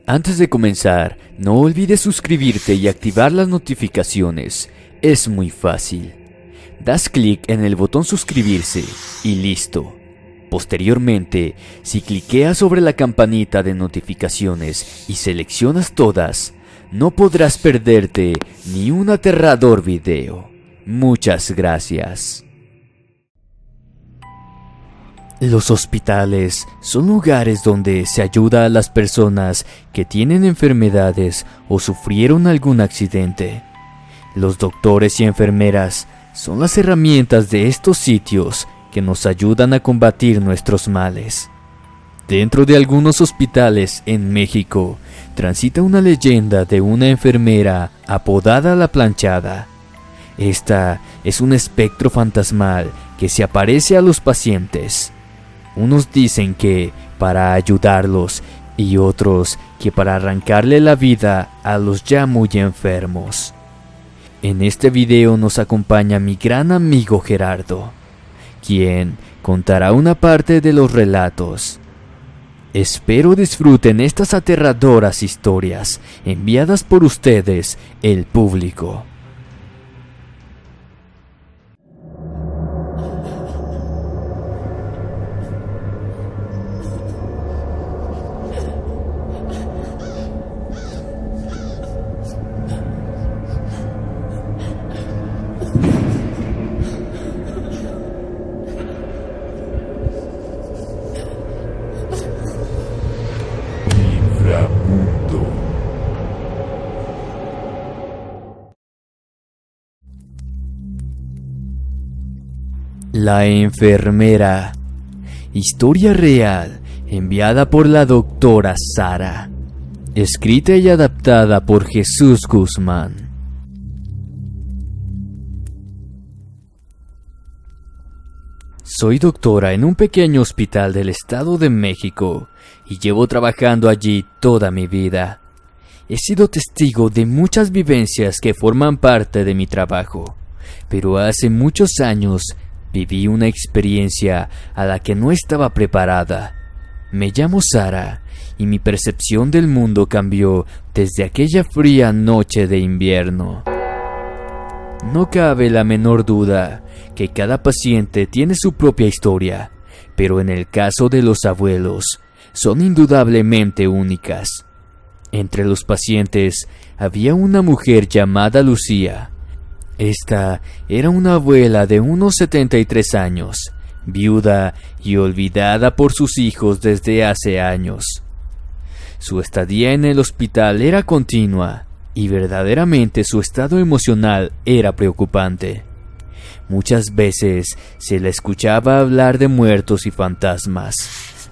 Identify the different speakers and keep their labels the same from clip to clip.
Speaker 1: Antes de comenzar, no olvides suscribirte y activar las notificaciones. Es muy fácil. Das clic en el botón suscribirse y listo. Posteriormente, si cliqueas sobre la campanita de notificaciones y seleccionas todas, no podrás perderte ni un aterrador video. Muchas gracias. Los hospitales son lugares donde se ayuda a las personas que tienen enfermedades o sufrieron algún accidente. Los doctores y enfermeras son las herramientas de estos sitios que nos ayudan a combatir nuestros males. Dentro de algunos hospitales en México transita una leyenda de una enfermera apodada La Planchada. Esta es un espectro fantasmal que se aparece a los pacientes. Unos dicen que para ayudarlos y otros que para arrancarle la vida a los ya muy enfermos. En este video nos acompaña mi gran amigo Gerardo, quien contará una parte de los relatos. Espero disfruten estas aterradoras historias enviadas por ustedes, el público. La enfermera. Historia real, enviada por la doctora Sara. Escrita y adaptada por Jesús Guzmán. Soy doctora en un pequeño hospital del Estado de México y llevo trabajando allí toda mi vida. He sido testigo de muchas vivencias que forman parte de mi trabajo, pero hace muchos años viví una experiencia a la que no estaba preparada. Me llamo Sara y mi percepción del mundo cambió desde aquella fría noche de invierno. No cabe la menor duda que cada paciente tiene su propia historia, pero en el caso de los abuelos, son indudablemente únicas. Entre los pacientes había una mujer llamada Lucía. Esta era una abuela de unos 73 años, viuda y olvidada por sus hijos desde hace años. Su estadía en el hospital era continua y verdaderamente su estado emocional era preocupante. Muchas veces se la escuchaba hablar de muertos y fantasmas,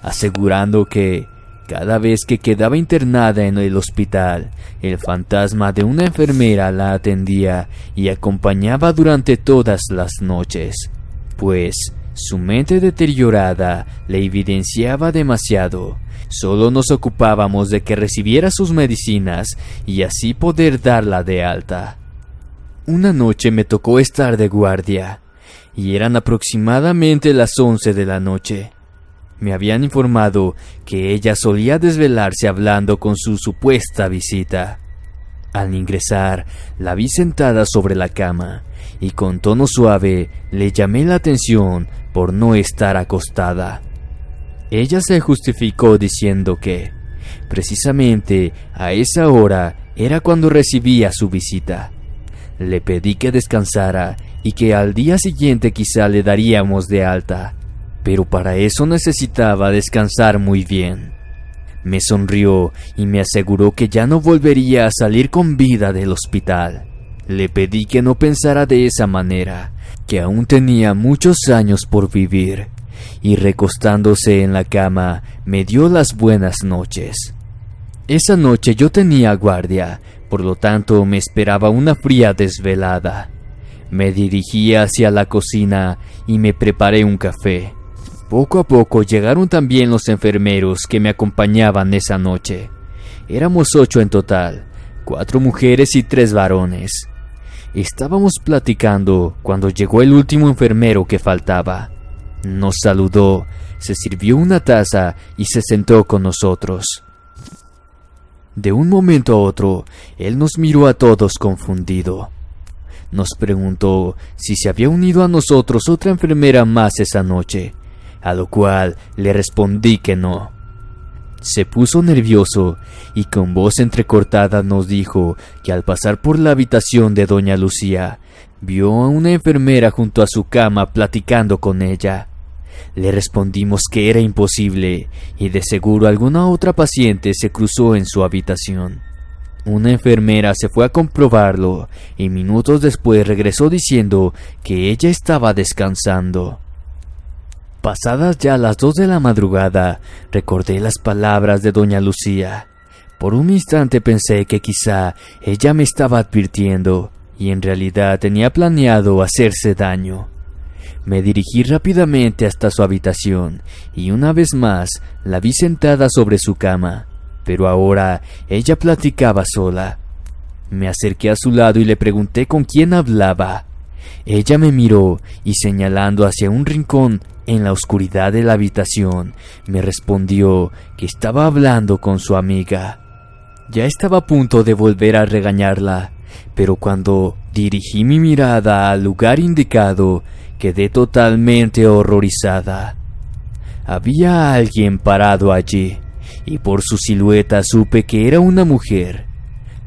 Speaker 1: asegurando que cada vez que quedaba internada en el hospital, el fantasma de una enfermera la atendía y acompañaba durante todas las noches, pues su mente deteriorada le evidenciaba demasiado. Solo nos ocupábamos de que recibiera sus medicinas y así poder darla de alta. Una noche me tocó estar de guardia, y eran aproximadamente las 11 de la noche. Me habían informado que ella solía desvelarse hablando con su supuesta visita. Al ingresar, la vi sentada sobre la cama y con tono suave le llamé la atención por no estar acostada. Ella se justificó diciendo que, precisamente a esa hora era cuando recibía su visita. Le pedí que descansara y que al día siguiente quizá le daríamos de alta, pero para eso necesitaba descansar muy bien. Me sonrió y me aseguró que ya no volvería a salir con vida del hospital. Le pedí que no pensara de esa manera, que aún tenía muchos años por vivir, y recostándose en la cama me dio las buenas noches. Esa noche yo tenía guardia, por lo tanto me esperaba una fría desvelada. Me dirigí hacia la cocina y me preparé un café. Poco a poco llegaron también los enfermeros que me acompañaban esa noche. Éramos 8 en total, 4 mujeres y 3 varones. Estábamos platicando cuando llegó el último enfermero que faltaba. Nos saludó, se sirvió una taza y se sentó con nosotros. De un momento a otro, él nos miró a todos confundido. Nos preguntó si se había unido a nosotros otra enfermera más esa noche, a lo cual le respondí que no. Se puso nervioso y con voz entrecortada nos dijo que al pasar por la habitación de doña Lucía, vio a una enfermera junto a su cama platicando con ella. Le respondimos que era imposible y de seguro alguna otra paciente se cruzó en su habitación. Una enfermera se fue a comprobarlo y minutos después regresó diciendo que ella estaba descansando. Pasadas ya las 2 de la madrugada, recordé las palabras de doña Lucía. Por un instante pensé que quizá ella me estaba advirtiendo y en realidad tenía planeado hacerse daño. Me dirigí rápidamente hasta su habitación y una vez más la vi sentada sobre su cama, pero ahora ella platicaba sola. Me acerqué a su lado y le pregunté con quién hablaba. Ella me miró y señalando hacia un rincón en la oscuridad de la habitación, me respondió que estaba hablando con su amiga. Ya estaba a punto de volver a regañarla, pero cuando dirigí mi mirada al lugar indicado, quedé totalmente horrorizada. Había alguien parado allí, y por su silueta supe que era una mujer.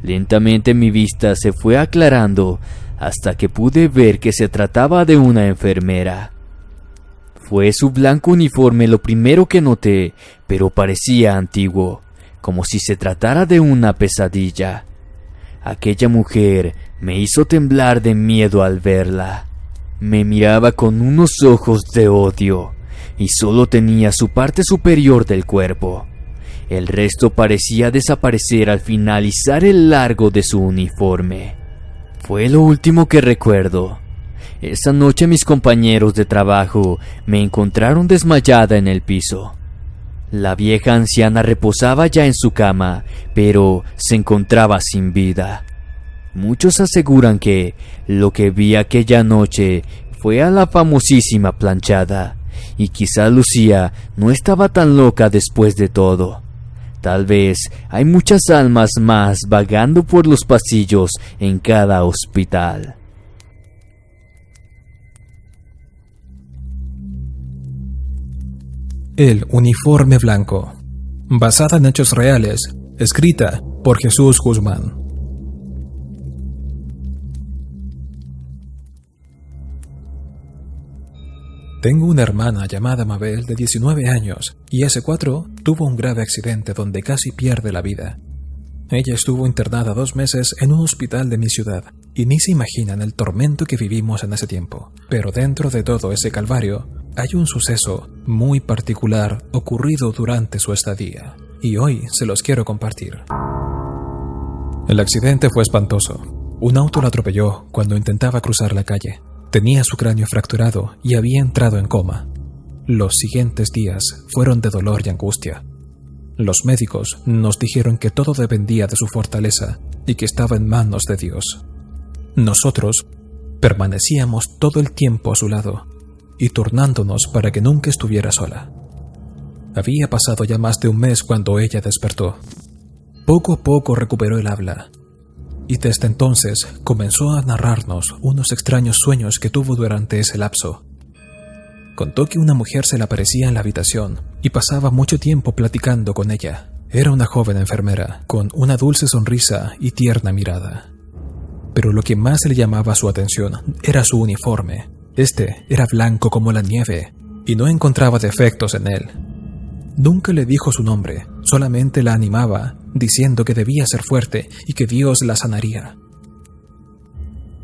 Speaker 1: Lentamente mi vista se fue aclarando hasta que pude ver que se trataba de una enfermera. Fue su blanco uniforme lo primero que noté, pero parecía antiguo, como si se tratara de una pesadilla. Aquella mujer me hizo temblar de miedo al verla. Me miraba con unos ojos de odio, y solo tenía su parte superior del cuerpo. El resto parecía desaparecer al finalizar el largo de su uniforme. Fue lo último que recuerdo. Esa noche mis compañeros de trabajo me encontraron desmayada en el piso. La vieja anciana reposaba ya en su cama, pero se encontraba sin vida. Muchos aseguran que lo que vi aquella noche fue a la famosísima planchada, y quizá Lucía no estaba tan loca después de todo. Tal vez hay muchas almas más vagando por los pasillos en cada hospital.
Speaker 2: El uniforme blanco, basada en hechos reales, escrita por Jesús Guzmán. Tengo una hermana llamada Mabel de 19 años y hace 4 tuvo un grave accidente donde casi pierde la vida. Ella estuvo internada 2 meses en un hospital de mi ciudad y ni se imaginan el tormento que vivimos en ese tiempo. Pero dentro de todo ese calvario hay un suceso muy particular ocurrido durante su estadía y hoy se los quiero compartir. El accidente fue espantoso. Un auto la atropelló cuando intentaba cruzar la calle. Tenía su cráneo fracturado y había entrado en coma. Los siguientes días fueron de dolor y angustia. Los médicos nos dijeron que todo dependía de su fortaleza y que estaba en manos de Dios. Nosotros permanecíamos todo el tiempo a su lado y turnándonos para que nunca estuviera sola. Había pasado ya más de un mes cuando ella despertó. Poco a poco recuperó el habla. Y desde entonces comenzó a narrarnos unos extraños sueños que tuvo durante ese lapso. Contó que una mujer se le aparecía en la habitación y pasaba mucho tiempo platicando con ella. Era una joven enfermera, con una dulce sonrisa y tierna mirada. Pero lo que más le llamaba su atención era su uniforme. Este era blanco como la nieve y no encontraba defectos en él. Nunca le dijo su nombre, solamente la animaba, diciendo que debía ser fuerte y que Dios la sanaría.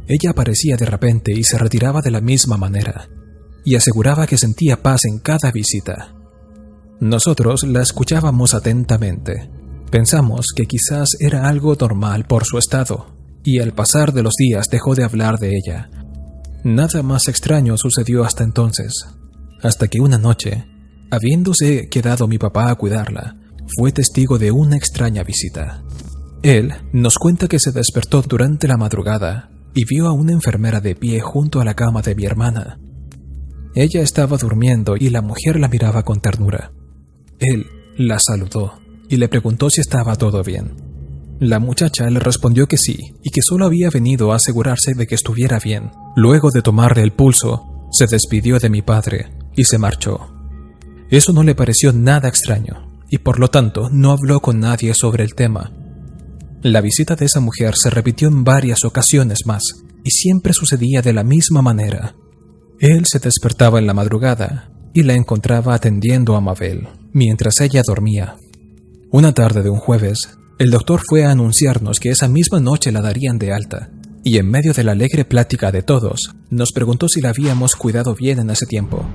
Speaker 2: Ella aparecía de repente y se retiraba de la misma manera, y aseguraba que sentía paz en cada visita. Nosotros la escuchábamos atentamente. Pensamos que quizás era algo normal por su estado, y al pasar de los días dejó de hablar de ella. Nada más extraño sucedió hasta entonces, hasta que una noche, habiéndose quedado mi papá a cuidarla, fue testigo de una extraña visita. Él nos cuenta que se despertó durante la madrugada y vio a una enfermera de pie junto a la cama de mi hermana. Ella estaba durmiendo y la mujer la miraba con ternura. Él la saludó y le preguntó si estaba todo bien. La muchacha le respondió que sí y que solo había venido a asegurarse de que estuviera bien. Luego de tomarle el pulso, se despidió de mi padre y se marchó. Eso no le pareció nada extraño y por lo tanto no habló con nadie sobre el tema. La visita de esa mujer se repitió en varias ocasiones más y siempre sucedía de la misma manera. Él se despertaba en la madrugada y la encontraba atendiendo a Mabel mientras ella dormía. Una tarde de un jueves, el doctor fue a anunciarnos que esa misma noche la darían de alta, y en medio de la alegre plática de todos, nos preguntó si la habíamos cuidado bien en ese tiempo.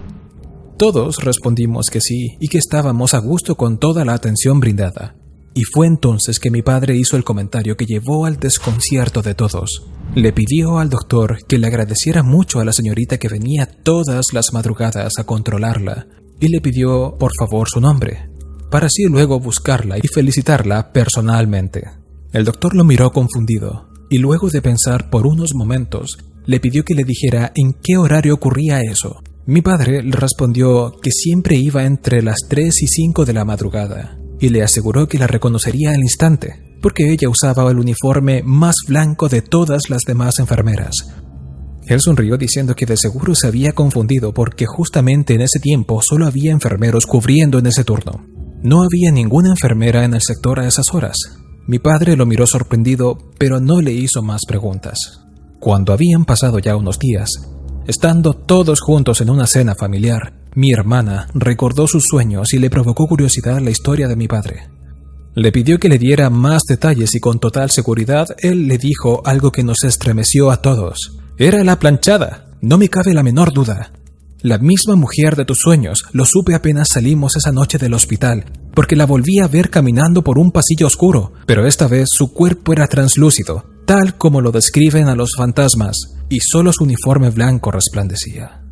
Speaker 2: Todos respondimos que sí y que estábamos a gusto con toda la atención brindada. Y fue entonces que mi padre hizo el comentario que llevó al desconcierto de todos. Le pidió al doctor que le agradeciera mucho a la señorita que venía todas las madrugadas a controlarla, y le pidió por favor su nombre, para así luego buscarla y felicitarla personalmente. El doctor lo miró confundido, y luego de pensar por unos momentos, le pidió que le dijera en qué horario ocurría eso. Mi padre le respondió que siempre iba entre las 3 y 5 de la madrugada, y le aseguró que la reconocería al instante, porque ella usaba el uniforme más blanco de todas las demás enfermeras. Él sonrió diciendo que de seguro se había confundido porque justamente en ese tiempo solo había enfermeros cubriendo en ese turno. No había ninguna enfermera en el sector a esas horas. Mi padre lo miró sorprendido, pero no le hizo más preguntas. Cuando habían pasado ya unos días, estando todos juntos en una cena familiar, mi hermana recordó sus sueños y le provocó curiosidad la historia de mi padre. Le pidió que le diera más detalles y con total seguridad él le dijo algo que nos estremeció a todos. Era la planchada, no me cabe la menor duda. La misma mujer de tus sueños, lo supe apenas salimos esa noche del hospital, porque la volví a ver caminando por un pasillo oscuro, pero esta vez su cuerpo era translúcido, tal como lo describen a los fantasmas, y solo su uniforme blanco resplandecía.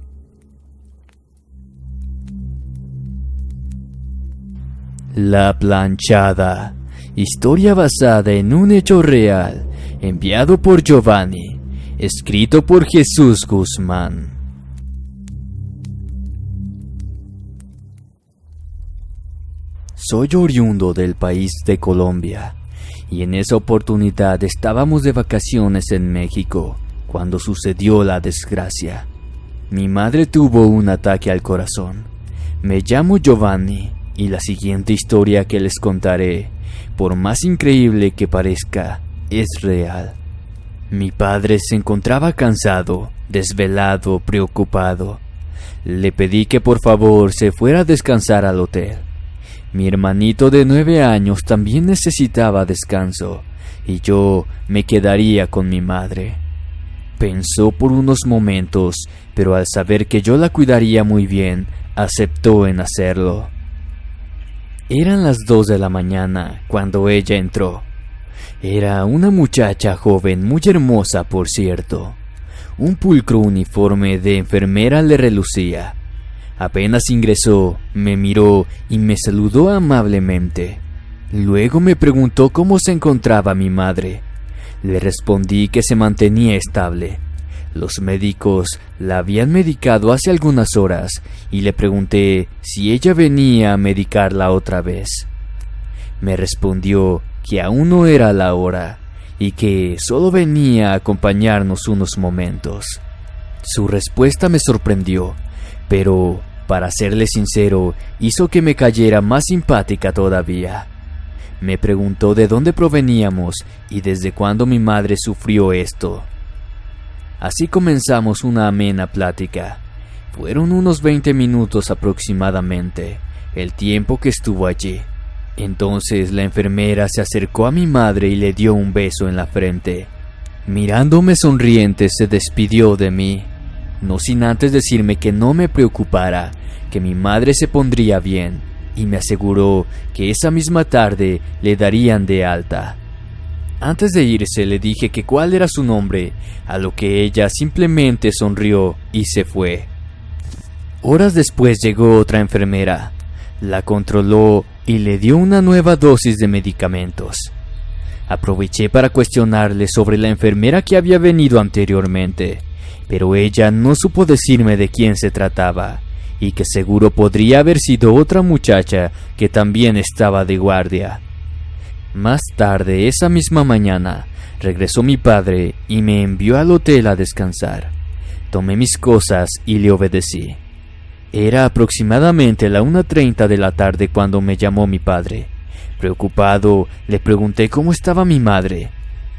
Speaker 1: La planchada, historia basada en un hecho real, enviado por Giovanni, escrito por Jesús Guzmán. Soy oriundo del país de Colombia, y en esa oportunidad estábamos de vacaciones en México, cuando sucedió la desgracia. Mi madre tuvo un ataque al corazón. Me llamo Giovanni, y la siguiente historia que les contaré, por más increíble que parezca, es real. Mi padre se encontraba cansado, desvelado, preocupado. Le pedí que por favor se fuera a descansar al hotel. Mi hermanito de 9 años también necesitaba descanso, y yo me quedaría con mi madre. Pensó por unos momentos, pero al saber que yo la cuidaría muy bien, aceptó en hacerlo. Eran las 2 de la mañana cuando ella entró. Era una muchacha joven, muy hermosa por cierto. Un pulcro uniforme de enfermera le relucía. Apenas ingresó, me miró y me saludó amablemente. Luego me preguntó cómo se encontraba mi madre. Le respondí que se mantenía estable. Los médicos la habían medicado hace algunas horas y le pregunté si ella venía a medicarla otra vez. Me respondió que aún no era la hora y que solo venía a acompañarnos unos momentos. Su respuesta me sorprendió, pero, para serle sincero, hizo que me cayera más simpática todavía. Me preguntó de dónde proveníamos y desde cuándo mi madre sufrió esto. Así comenzamos una amena plática. Fueron unos 20 minutos aproximadamente, el tiempo que estuvo allí. Entonces la enfermera se acercó a mi madre y le dio un beso en la frente. Mirándome sonriente se despidió de mí, no sin antes decirme que no me preocupara, que mi madre se pondría bien, y me aseguró que esa misma tarde le darían de alta. Antes de irse le dije que cuál era su nombre, a lo que ella simplemente sonrió y se fue. Horas después llegó otra enfermera, la controló y le dio una nueva dosis de medicamentos. Aproveché para cuestionarle sobre la enfermera que había venido anteriormente, pero ella no supo decirme de quién se trataba, y que seguro podría haber sido otra muchacha que también estaba de guardia. Más tarde, esa misma mañana, regresó mi padre y me envió al hotel a descansar. Tomé mis cosas y le obedecí. Era aproximadamente la 1:30 de la tarde cuando me llamó mi padre. Preocupado, le pregunté cómo estaba mi madre.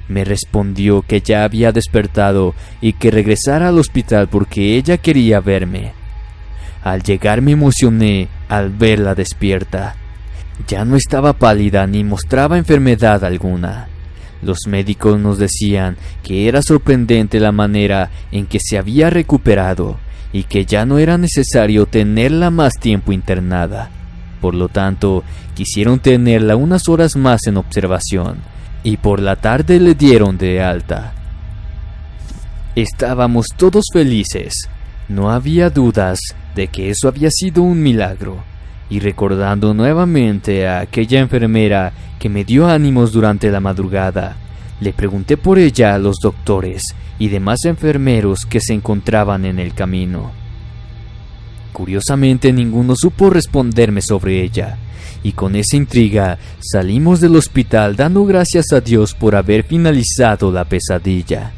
Speaker 1: Me respondió que ya había despertado y que regresara al hospital porque ella quería verme. Al llegar me emocioné al verla despierta. Ya no estaba pálida ni mostraba enfermedad alguna. Los médicos nos decían que era sorprendente la manera en que se había recuperado y que ya no era necesario tenerla más tiempo internada. Por lo tanto, quisieron tenerla unas horas más en observación y por la tarde le dieron de alta. Estábamos todos felices. No había dudas de que eso había sido un milagro. Y recordando nuevamente a aquella enfermera que me dio ánimos durante la madrugada, le pregunté por ella a los doctores y demás enfermeros que se encontraban en el camino. Curiosamente, ninguno supo responderme sobre ella, y con esa intriga salimos del hospital dando gracias a Dios por haber finalizado la pesadilla.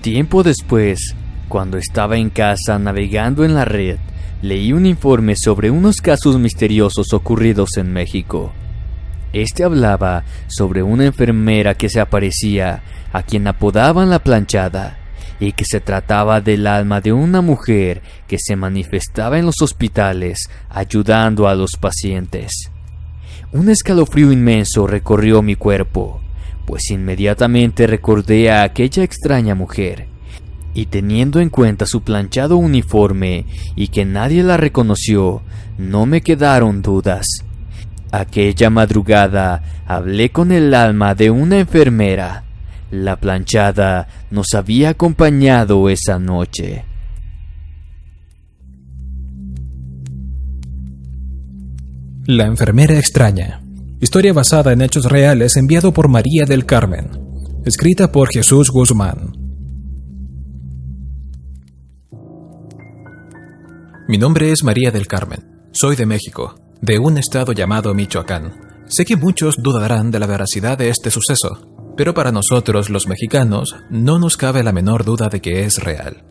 Speaker 1: Tiempo después, cuando estaba en casa navegando en la red, leí un informe sobre unos casos misteriosos ocurridos en México. Este hablaba sobre una enfermera que se aparecía, a quien apodaban la planchada, y que se trataba del alma de una mujer que se manifestaba en los hospitales ayudando a los pacientes. Un escalofrío inmenso recorrió mi cuerpo, pues inmediatamente recordé a aquella extraña mujer. Y teniendo en cuenta su planchado uniforme y que nadie la reconoció, no me quedaron dudas. Aquella madrugada hablé con el alma de una enfermera. La planchada nos había acompañado esa noche.
Speaker 2: La enfermera extraña. Historia basada en hechos reales enviado por María del Carmen. Escrita por Jesús Guzmán. Mi nombre es María del Carmen. Soy de México, de un estado llamado Michoacán. Sé que muchos dudarán de la veracidad de este suceso, pero para nosotros los mexicanos no nos cabe la menor duda de que es real.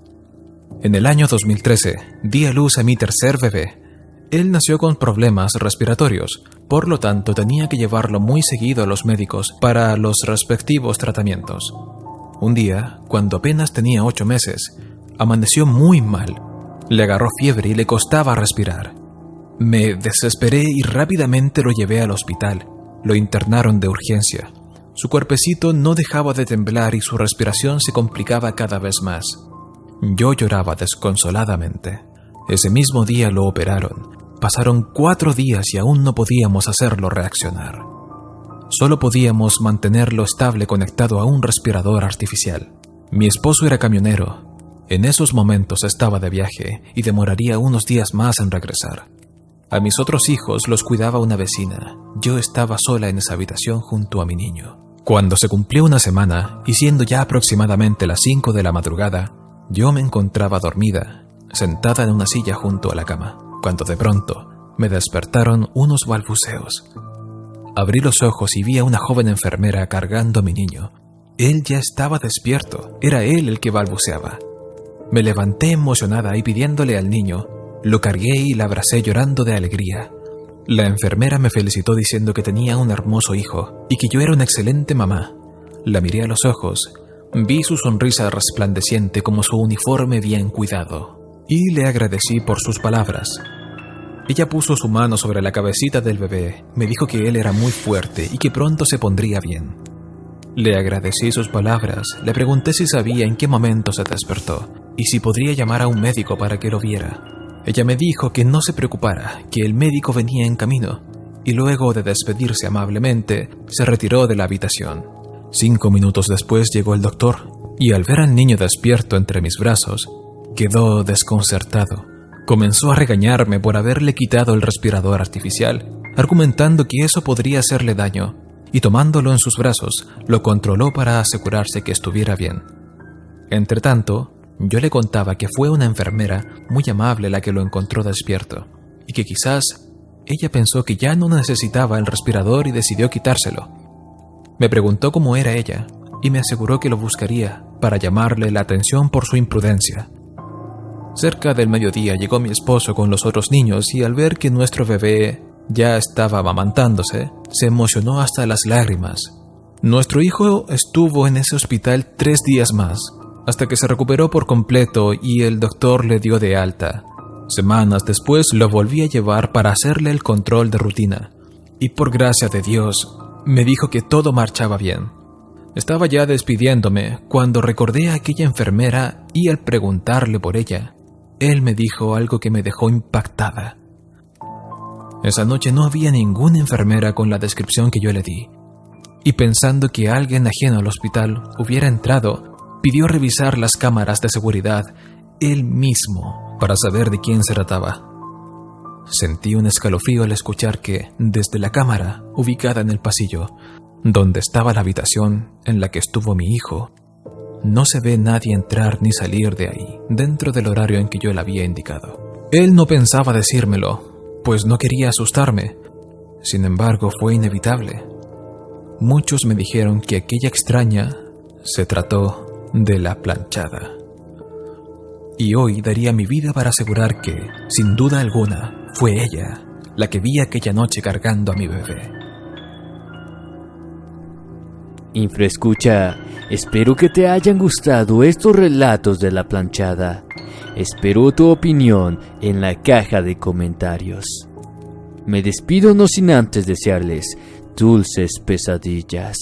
Speaker 2: En el año 2013 di a luz a mi tercer bebé. Él nació con problemas respiratorios, por lo tanto tenía que llevarlo muy seguido a los médicos para los respectivos tratamientos. Un día, cuando apenas tenía 8 meses, amaneció muy mal. Le agarró fiebre y le costaba respirar. Me desesperé y rápidamente lo llevé al hospital. Lo internaron de urgencia. Su cuerpecito no dejaba de temblar y su respiración se complicaba cada vez más. Yo lloraba desconsoladamente. Ese mismo día lo operaron. Pasaron 4 días y aún no podíamos hacerlo reaccionar. Solo podíamos mantenerlo estable conectado a un respirador artificial. Mi esposo era camionero. En esos momentos estaba de viaje y demoraría unos días más en regresar. A mis otros hijos los cuidaba una vecina. Yo estaba sola en esa habitación junto a mi niño. Cuando se cumplió una semana, y siendo ya aproximadamente las 5 de la madrugada, yo me encontraba dormida, sentada en una silla junto a la cama, cuando de pronto me despertaron unos balbuceos. Abrí los ojos y vi a una joven enfermera cargando a mi niño. Él ya estaba despierto, era él el que balbuceaba. Me levanté emocionada y pidiéndole al niño, lo cargué y la abracé llorando de alegría. La enfermera me felicitó diciendo que tenía un hermoso hijo y que yo era una excelente mamá. La miré a los ojos, vi su sonrisa resplandeciente como su uniforme bien cuidado, y le agradecí por sus palabras. Ella puso su mano sobre la cabecita del bebé, me dijo que él era muy fuerte y que pronto se pondría bien. Le agradecí sus palabras, le pregunté si sabía en qué momento se despertó y si podría llamar a un médico para que lo viera. Ella me dijo que no se preocupara, que el médico venía en camino, y luego de despedirse amablemente, se retiró de la habitación. 5 minutos después llegó el doctor, y al ver al niño despierto entre mis brazos, quedó desconcertado. Comenzó a regañarme por haberle quitado el respirador artificial, argumentando que eso podría hacerle daño, y tomándolo en sus brazos, lo controló para asegurarse que estuviera bien. Entretanto, yo le contaba que fue una enfermera muy amable la que lo encontró despierto, y que quizás ella pensó que ya no necesitaba el respirador y decidió quitárselo. Me preguntó cómo era ella y me aseguró que lo buscaría para llamarle la atención por su imprudencia. Cerca del mediodía llegó mi esposo con los otros niños y al ver que nuestro bebé ya estaba amamantándose, se emocionó hasta las lágrimas. Nuestro hijo estuvo en ese hospital 3 días más, hasta que se recuperó por completo y el doctor le dio de alta. Semanas después lo volví a llevar para hacerle el control de rutina, y por gracia de Dios, me dijo que todo marchaba bien. Estaba ya despidiéndome cuando recordé a aquella enfermera y al preguntarle por ella, él me dijo algo que me dejó impactada. Esa noche no había ninguna enfermera con la descripción que yo le di, y pensando que alguien ajeno al hospital hubiera entrado, pidió revisar las cámaras de seguridad él mismo para saber de quién se trataba. Sentí un escalofrío al escuchar que, desde la cámara ubicada en el pasillo, donde estaba la habitación en la que estuvo mi hijo, no se ve nadie entrar ni salir de ahí, dentro del horario en que yo le había indicado. Él no pensaba decírmelo, pues no quería asustarme. Sin embargo, fue inevitable. Muchos me dijeron que aquella extraña se trató de la planchada. Y hoy daría mi vida para asegurar que, sin duda alguna, fue ella la que vi aquella noche cargando a mi bebé.
Speaker 1: Infraescucha, espero que te hayan gustado estos relatos de la planchada. Espero tu opinión en la caja de comentarios. Me despido no sin antes desearles dulces pesadillas.